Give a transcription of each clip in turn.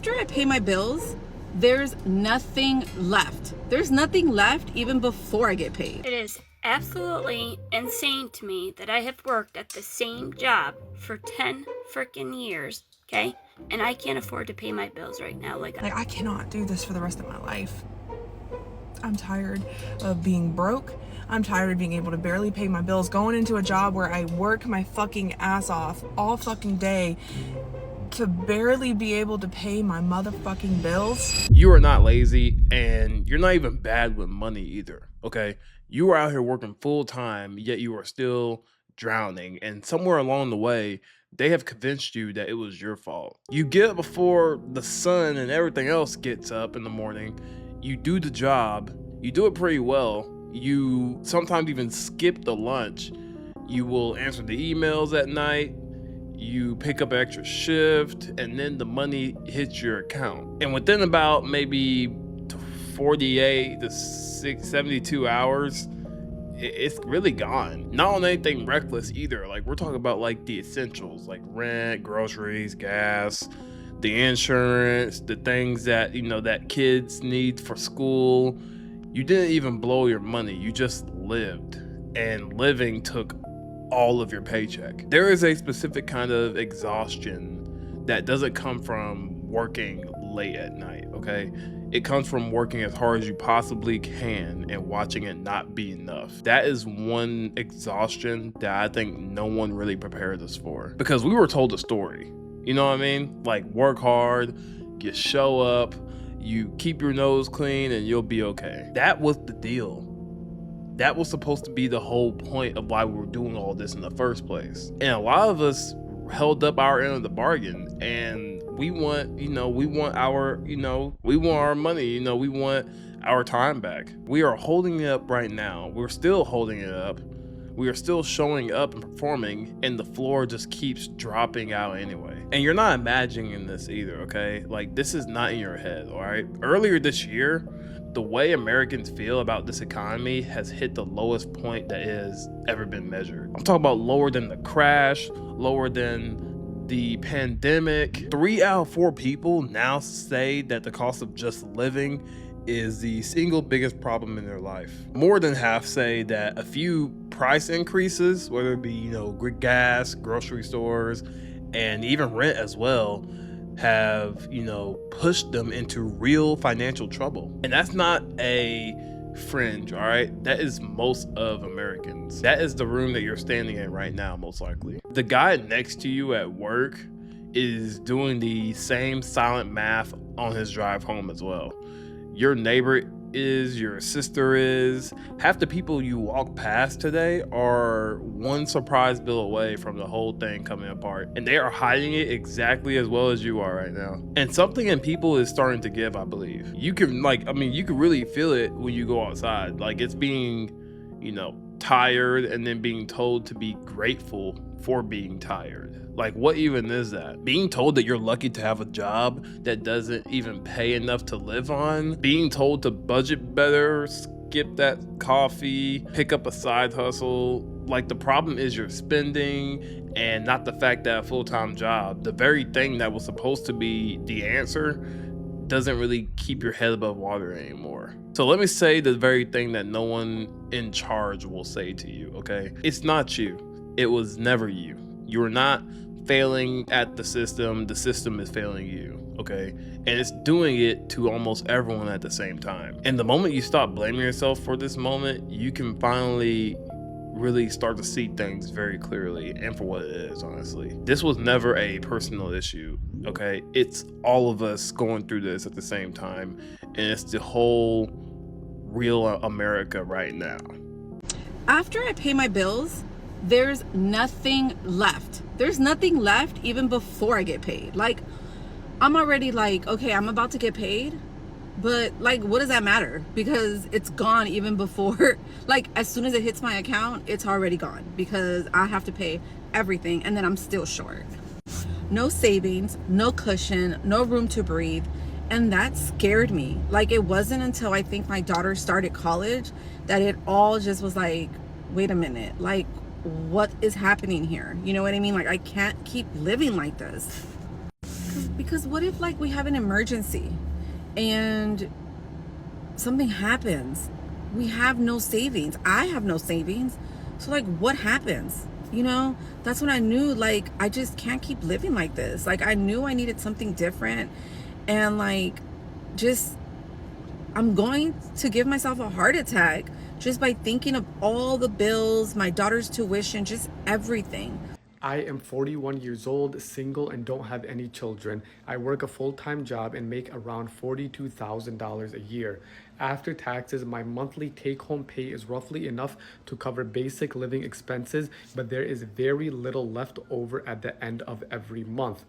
After I pay my bills, there's nothing left. There's nothing left even before I get paid. It is absolutely insane to me that I have worked at the same job for 10 freaking years, okay? And I can't afford to pay my bills right now. Like I cannot do this for the rest of my life. I'm tired of being broke. I'm tired of being able to barely pay my bills, going into a job where I work my fucking ass off all fucking day to barely be able to pay my motherfucking bills. You are not lazy, and you're not even bad with money either, okay? You are out here working full time, yet you are still drowning. And somewhere along the way, they have convinced you that it was your fault. You get up before the sun and everything else gets up in the morning. You do the job. You do it pretty well. You sometimes even skip the lunch. You will answer the emails at night. You pick up an extra shift, and then the money hits your account. And within about maybe 48 to 72 hours, it's really gone. Not on anything reckless either. Like, we're talking about like the essentials, like rent, groceries, gas, the insurance, the things that, you know, that kids need for school. You didn't even blow your money. You just lived, and living took all of your paycheck. There is a specific kind of exhaustion that doesn't come from working late at night, okay? It comes from working as hard as you possibly can and watching it not be enough. That is one exhaustion that I think no one really prepared us for, because we were told a story. You know what I mean? Like, work hard, you show up, you keep your nose clean, and you'll be okay. That was the deal. That was supposed to be the whole point of why we were doing all this in the first place. And a lot of us held up our end of the bargain, and we want, we want our money, we want our time back. We are holding it up right now. We're still holding it up. We are still showing up and performing, and the floor just keeps dropping out anyway. And you're not imagining this either, okay? Like, this is not in your head, all right? Earlier this year, the way Americans feel about this economy has hit the lowest point that has ever been measured. I'm talking about lower than the crash, lower than the pandemic. 3 out of 4 people now say that the cost of just living is the single biggest problem in their life. More than half say that a few price increases, whether it be, gas, grocery stores, and even rent as well, have, pushed them into real financial trouble. And that's not a fringe, all right? That is most of Americans. That is the room that you're standing in right now, most likely. The guy next to you at work is doing the same silent math on his drive home as well. Your neighbor is, your sister is. Half the people you walk past today are one surprise bill away from the whole thing coming apart. And they are hiding it exactly as well as you are right now. And something in people is starting to give, I believe. You can you can really feel it when you go outside. Like, it's being, tired, and then being told to be grateful for being tired. Like, what even is that? Being told that you're lucky to have a job that doesn't even pay enough to live on. Being told to budget better, skip that coffee, pick up a side hustle. Like, the problem is your spending, and not the fact that a full-time job, the very thing that was supposed to be the answer, doesn't really keep your head above water anymore. So let me say the very thing that no one in charge will say to you, okay? It's not you. It was never you. You're not failing at the system is failing you, okay? And it's doing it to almost everyone at the same time. And the moment you stop blaming yourself for this moment, you can finally really start to see things very clearly and for what it is, honestly. This was never a personal issue, okay? It's all of us going through this at the same time, and it's the whole real America right now. After I pay my bills, there's nothing left. There's nothing left even before I get paid. Like, I'm already like, okay, I'm about to get paid, but like, what does that matter? Because it's gone even before, like, as soon as it hits my account, it's already gone because I have to pay everything, and then I'm still short. No savings, no cushion, no room to breathe. And that scared me. Like, it wasn't until I think my daughter started college that it all just was like, wait a minute, like, what is happening here? You know what I mean? Like, I can't keep living like this. Because what if like we have an emergency and something happens? We have no savings. I have no savings. So like what happens? You know, that's when I knew like I just can't keep living like this. Like I knew I needed something different, and like just I'm going to give myself a heart attack just by thinking of all the bills, my daughter's tuition, just everything. I am 41 years old, single, and don't have any children. I work a full-time job and make around $42,000 a year. After taxes, my monthly take-home pay is roughly enough to cover basic living expenses, but there is very little left over at the end of every month.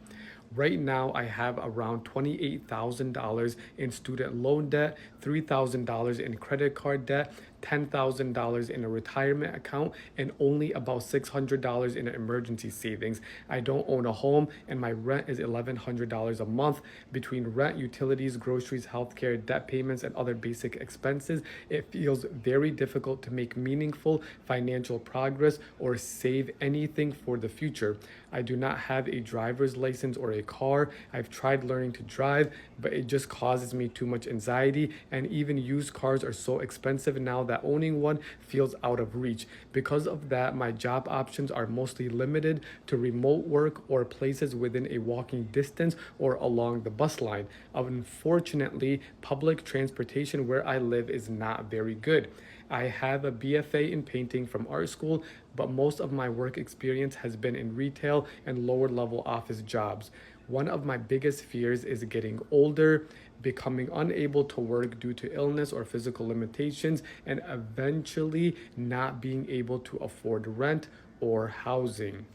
Right now, I have around $28,000 in student loan debt, $3,000 in credit card debt, $10,000 in a retirement account, and only about $600 in emergency savings. I don't own a home, and my rent is $1,100 a month. Between rent, utilities, groceries, healthcare, debt payments, and other basic expenses, it feels very difficult to make meaningful financial progress or save anything for the future. I do not have a driver's license or a car. I've tried learning to drive, but it just causes me too much anxiety, and even used cars are so expensive now that owning one feels out of reach. Because of that, my job options are mostly limited to remote work or places within a walking distance or along the bus line. Unfortunately, public transportation where I live is not very good. I have a BFA in painting from art school, but most of my work experience has been in retail and lower level office jobs. One of my biggest fears is getting older, becoming unable to work due to illness or physical limitations, and eventually not being able to afford rent or housing.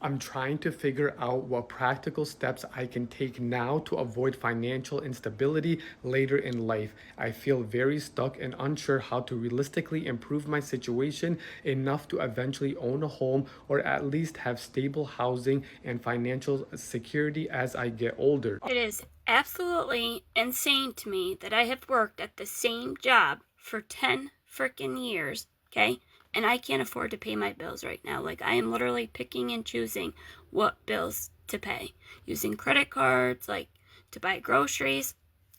I'm trying to figure out what practical steps I can take now to avoid financial instability later in life. I feel very stuck and unsure how to realistically improve my situation enough to eventually own a home or at least have stable housing and financial security as I get older. It is absolutely insane to me that I have worked at the same job for 10 freaking years, okay? And I can't afford to pay my bills right now. Like, I am literally picking and choosing what bills to pay. Using credit cards, like, to buy groceries.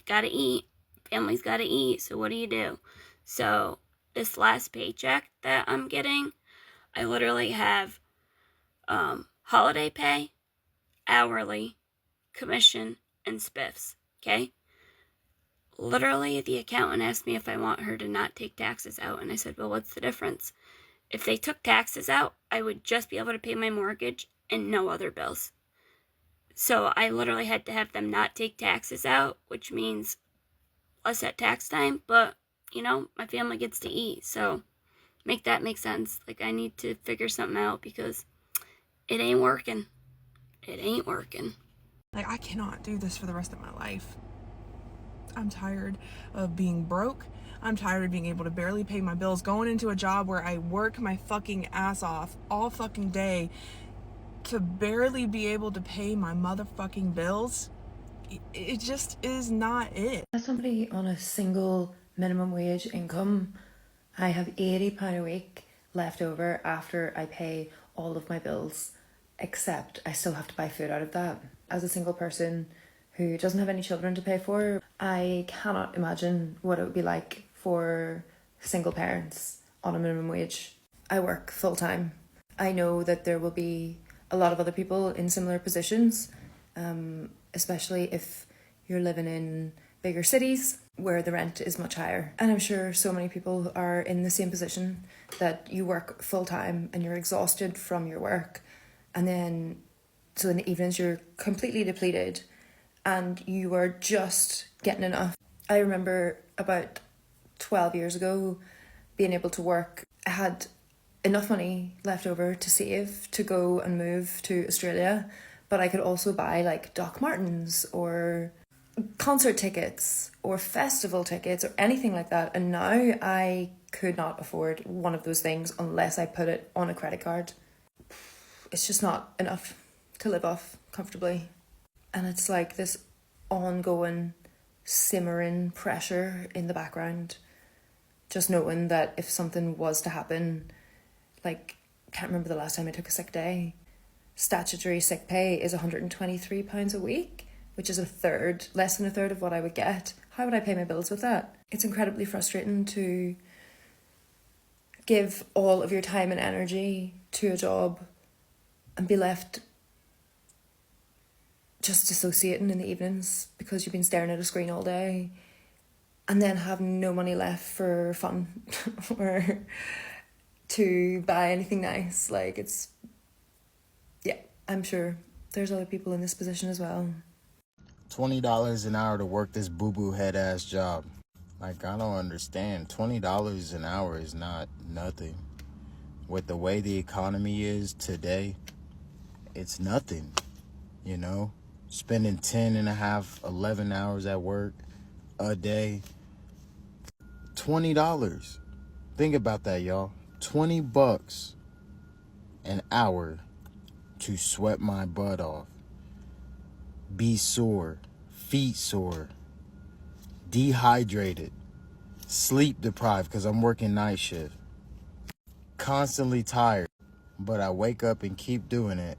Gotta eat. Family's gotta eat, so what do? So, this last paycheck that I'm getting, I literally have holiday pay, hourly, commission, and spiffs, okay? Literally, the accountant asked me if I want her to not take taxes out, and I said, well, what's the difference? If they took taxes out, I would just be able to pay my mortgage and no other bills. So I literally had to have them not take taxes out, which means less at tax time, but, you know, my family gets to eat, so make that make sense. Like, I need to figure something out because it ain't working. It ain't working. Like, I cannot do this for the rest of my life. I'm tired of being broke. I'm tired of being able to barely pay my bills, going into a job where I work my fucking ass off all fucking day to barely be able to pay my motherfucking bills. It just is not it. As somebody on a single minimum wage income, I have £80 a week left over after I pay all of my bills, except I still have to buy food out of that. As a single person who doesn't have any children to pay for, I cannot imagine what it would be like for single parents on a minimum wage. I work full time. I know that there will be a lot of other people in similar positions, especially if you're living in bigger cities where the rent is much higher. And I'm sure so many people are in the same position, that you work full time and you're exhausted from your work, and then so in the evenings you're completely depleted and you are just getting enough. I remember about 12 years ago being able to work. I had enough money left over to save to go and move to Australia, but I could also buy like Doc Martens or concert tickets or festival tickets or anything like that, and now I could not afford one of those things unless I put it on a credit card. It's just not enough to live off comfortably. And it's like this ongoing simmering pressure in the background, just knowing that if something was to happen, like, can't remember the last time I took a sick day. Statutory sick pay is £123 a week, which is less than a third of what I would get. How would I pay my bills with that? It's incredibly frustrating to give all of your time and energy to a job and be left just dissociating in the evenings because you've been staring at a screen all day, and then have no money left for fun or to buy anything nice. Like, it's, yeah, I'm sure there's other people in this position as well. $20 an hour to work this boo-boo head-ass job. Like, I don't understand. $20 an hour is not nothing. With the way the economy is today, it's nothing, you know? Spending 10 and a half, 11 hours at work a day. $20. Think about that, y'all. $20 an hour to sweat my butt off. Be sore, feet sore, dehydrated, sleep deprived because I'm working night shift, constantly tired, but I wake up and keep doing it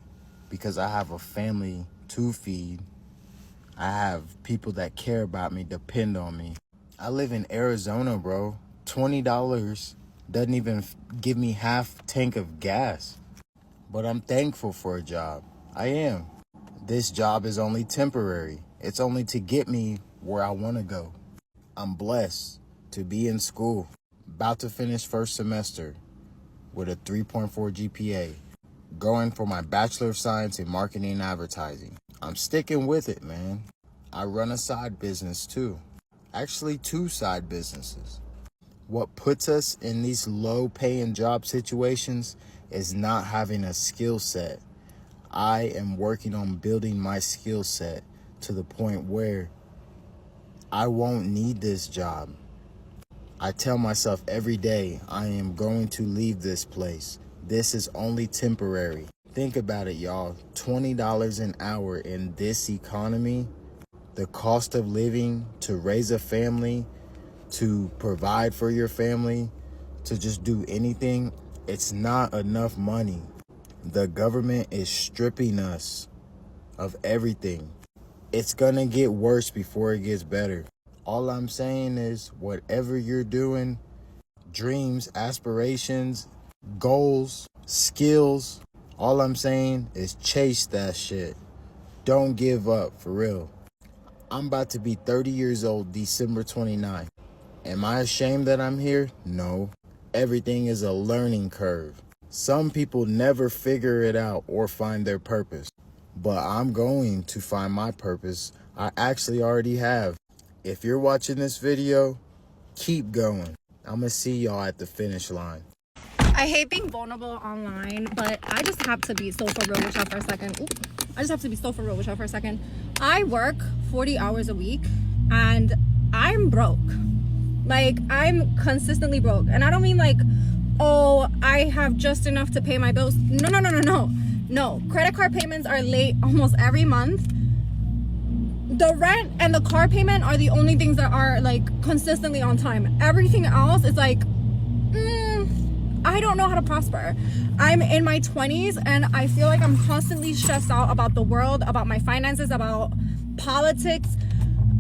because I have a family to feed. I have people that care about me, depend on me. I live in Arizona, bro. $20 doesn't even give me half tank of gas, but I'm thankful for a job. I am. This job is only temporary. It's only to get me where I want to go. I'm blessed to be in school, about to finish first semester with a 3.4 GPA, going for my Bachelor of Science in Marketing and Advertising. I'm sticking with it, man. I run a side business too. Actually, 2 side businesses. What puts us in these low-paying job situations is not having a skill set. I am working on building my skill set to the point where I won't need this job. I tell myself every day I am going to leave this place. This is only temporary. Think about it, y'all. $20 an hour in this economy, the cost of living, to raise a family, to provide for your family, to just do anything, it's not enough money. The government is stripping us of everything. It's gonna get worse before it gets better. All I'm saying is, whatever you're doing, dreams, aspirations, goals, skills, all I'm saying is chase that shit. Don't give up, for real. I'm about to be 30 years old December 29th. Am I ashamed that I'm here? No. Everything is a learning curve. Some people never figure it out or find their purpose. But I'm going to find my purpose. I actually already have. If you're watching this video, keep going. I'm gonna see y'all at the finish line. I hate being vulnerable online, but I just have to be so for real with y'all for a second. I work 40 hours a week and I'm broke. Like, I'm consistently broke. And I don't mean like, oh, I have just enough to pay my bills. No. Credit card payments are late almost every month. The rent and the car payment are the only things that are like consistently on time. Everything else is like, I don't know how to prosper. I'm in my 20s and I feel like I'm constantly stressed out about the world, about my finances, about politics.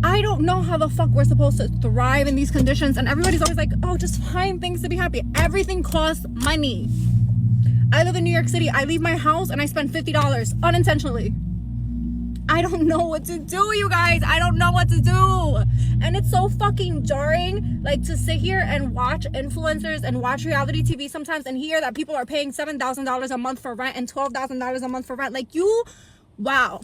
I don't know how the fuck we're supposed to thrive in these conditions. And everybody's always like, oh, just find things to be happy. Everything costs money. I live in New York City. I leave my house and I spend $50 unintentionally. I don't know what to do, you guys. I don't know what to do. And it's so fucking jarring, like, to sit here and watch influencers and watch reality TV sometimes and hear that people are paying $7,000 a month for rent and $12,000 a month for rent. Like, wow.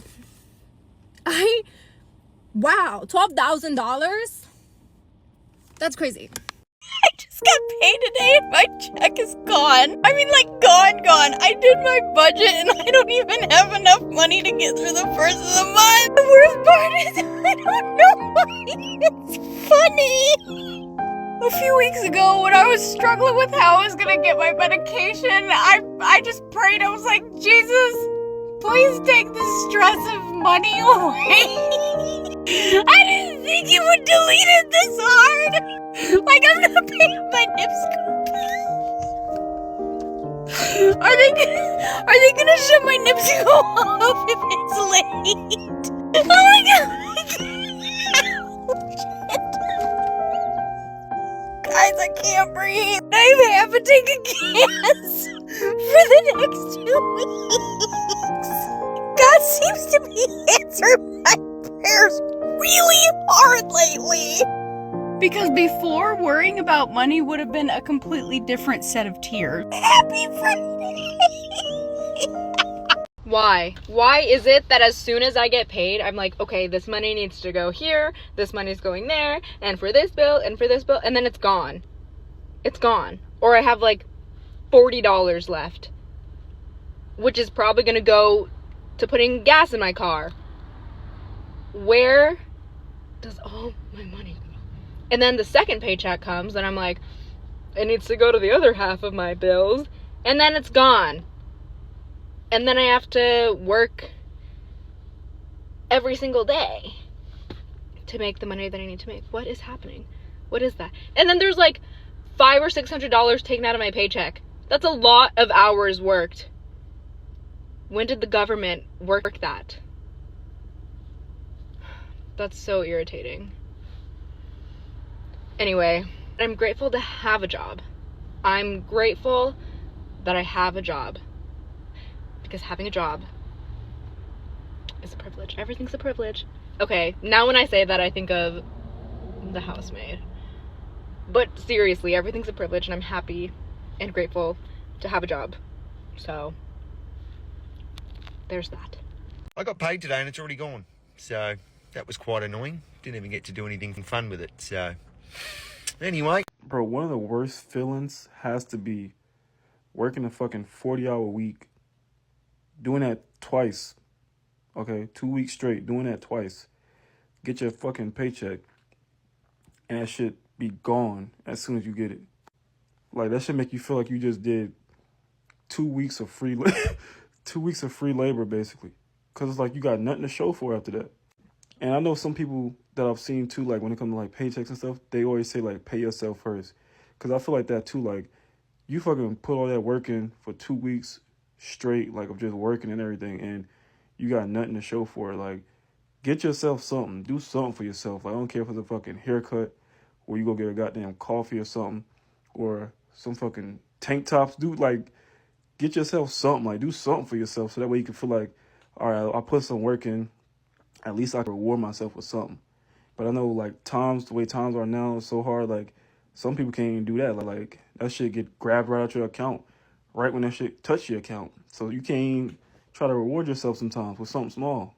$12,000? That's crazy. I just got paid today and my check is gone. I mean, like, gone. I did my budget and I don't even have enough money to get through the first of the month. The worst part is I don't know why it's funny. A few weeks ago when I was struggling with how I was gonna get my medication, I just prayed. I was like, Jesus, please take the stress of money away. I didn't think you would delete it this hard. Like, I'm gonna pay my NIPSCO bill. Are they gonna shut my NIPSCO off if it's late? Oh my god! Guys, I can't breathe. I have to take a gas for the next 2 weeks. God seems to be answering my prayers really hard lately. Because before, worrying about money would have been a completely different set of tears. Happy Friday! Why? Why is it that as soon as I get paid, I'm like, okay, this money needs to go here, this money's going there, and for this bill, and for this bill, and then it's gone. It's gone. Or I have like $40 left, which is probably gonna go to putting gas in my car. Where does all my money go? And then the second paycheck comes, and I'm like, it needs to go to the other half of my bills, and then it's gone. And then I have to work every single day to make the money that I need to make. What is happening? What is that? And then there's like $500 or $600 taken out of my paycheck. That's a lot of hours worked. When did the government work that? That's so irritating. Anyway, I'm grateful to have a job. I'm grateful that I have a job. Because having a job is a privilege. Everything's a privilege. Okay, now when I say that, I think of the housemaid. But seriously, everything's a privilege, and I'm happy and grateful to have a job. So, there's that. I got paid today and it's already gone. So, that was quite annoying. Didn't even get to do anything fun with it. So, anyway. Bro, one of the worst feelings has to be working a fucking 40-hour week, doing that twice, okay, 2 weeks straight, doing that twice, get your fucking paycheck, and that shit be gone as soon as you get it. Like, that should make you feel like you just did 2 weeks of free 2 weeks of free labor, basically, because it's like you got nothing to show for after that. And I know some people that I've seen too, like when it comes to like paychecks and stuff, they always say like pay yourself first, because I feel like that too. Like, you fucking put all that work in for 2 weeks straight, like of just working and everything, and you got nothing to show for it. Like, get yourself something, do something for yourself. Like, I don't care if it's a fucking haircut, or you go get a goddamn coffee or something, or some fucking tank tops. Do like, get yourself something. Like, do something for yourself, so that way you can feel like, all right, I put some work in. At least I can reward myself with something. But I know like the way times are now, it's so hard. Like, some people can't even do that. Like that shit get grabbed right out your account, right when that shit touch your account. So you can't even try to reward yourself sometimes with something small.